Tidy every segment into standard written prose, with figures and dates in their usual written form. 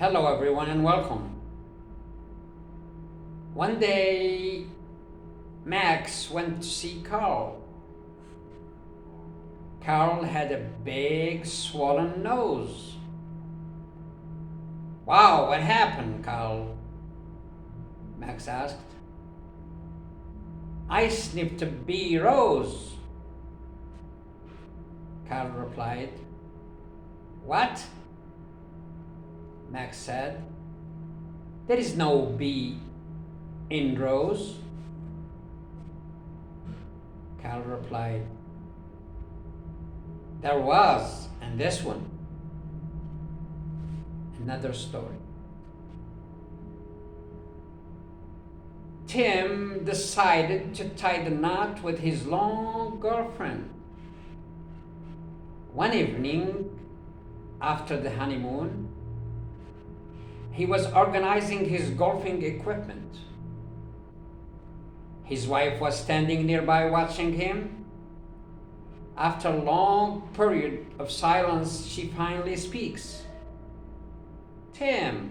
Hello, everyone, and welcome. One day, Max went to see Carl. Carl had a big swollen nose. Wow, what happened, Carl? Max asked. I sniffed a bee rose, Carl replied. What? Max said. There is no bee in rose, Carl replied. There was, and this one. Another story. Tim decided to tie the knot with his long girlfriend. One evening, after the honeymoon, he was organizing his golfing equipment. His wife was standing nearby watching him. After a long period of silence, she finally speaks. Tim,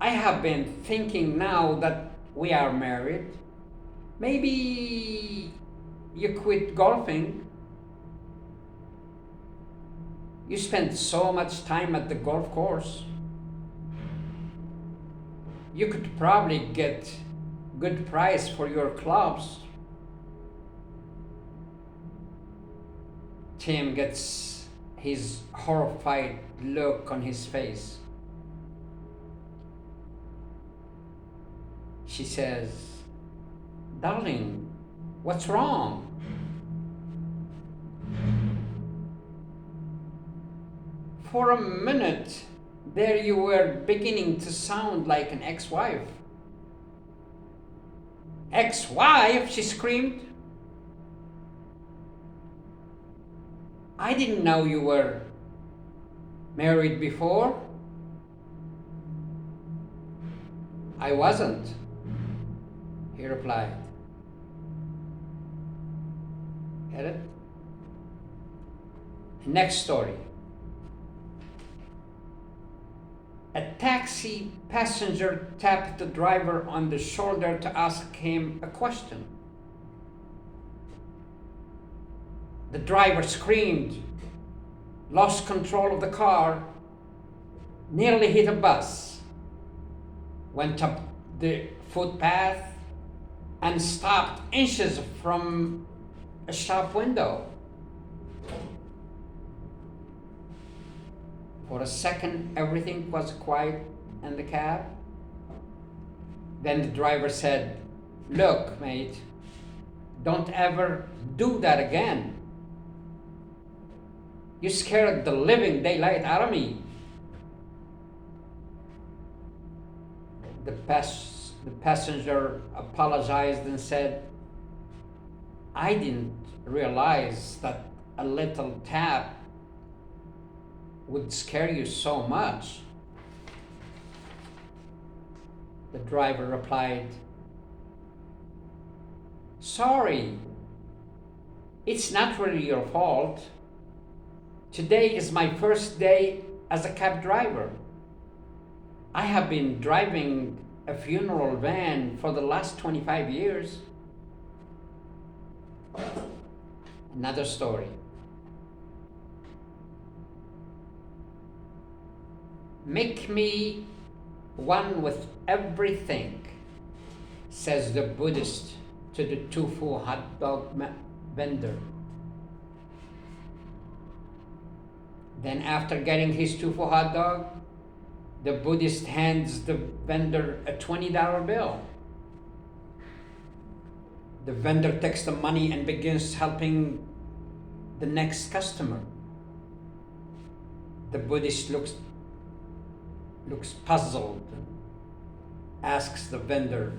I have been thinking now that we are married, maybe you quit golfing. You spend so much time at the golf course. You could probably get good price for your clubs. Tim gets his horrified look on his face. She says, Darling, what's wrong? For a minute, there you were beginning to sound like an ex-wife. Ex-wife? She screamed. I didn't know you were married before. I wasn't, he replied. Get it? Next story. A taxi passenger tapped the driver on the shoulder to ask him a question. The driver screamed, lost control of the car, nearly hit a bus, went up the footpath, and stopped inches from a shop window. For a second, everything was quiet in the cab. Then the driver said, Look, mate, don't ever do that again. You scared the living daylight out of me. The passenger apologized and said, I didn't realize that a little tap would scare you so much. The driver replied, Sorry, it's not really your fault. Today is my first day as a cab driver. I have been driving a funeral van for the last 25 years. Another story. Make me one with everything, says the Buddhist to the tofu hot dog vendor. Then after getting his tofu hot dog, the Buddhist hands the vendor a $20 bill. The vendor takes the money and begins helping the next customer. The Buddhist looks puzzled and asks the vendor,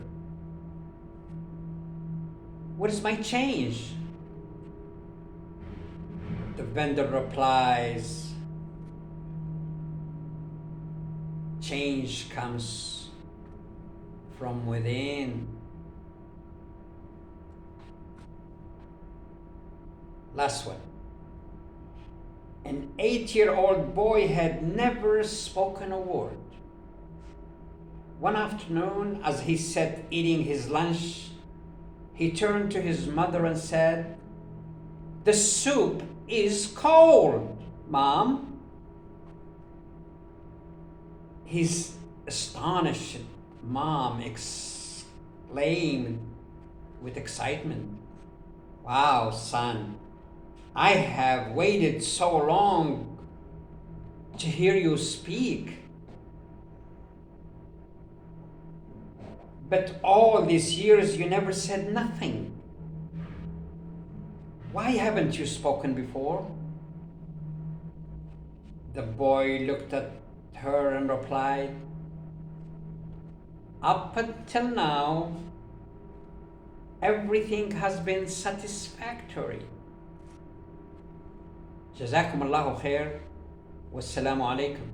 What is my change? The vendor replies, Change comes from within. Last one. An 8-year-old boy had never spoken a word. One afternoon, as he sat eating his lunch, he turned to his mother and said, "The soup is cold, Mom." His astonished mom exclaimed with excitement, "Wow, son, I have waited so long to hear you speak. But all these years you never said nothing. Why haven't you spoken before?" The boy looked at her and replied, "Up until now, everything has been satisfactory." جزاكم الله خير والسلام عليكم.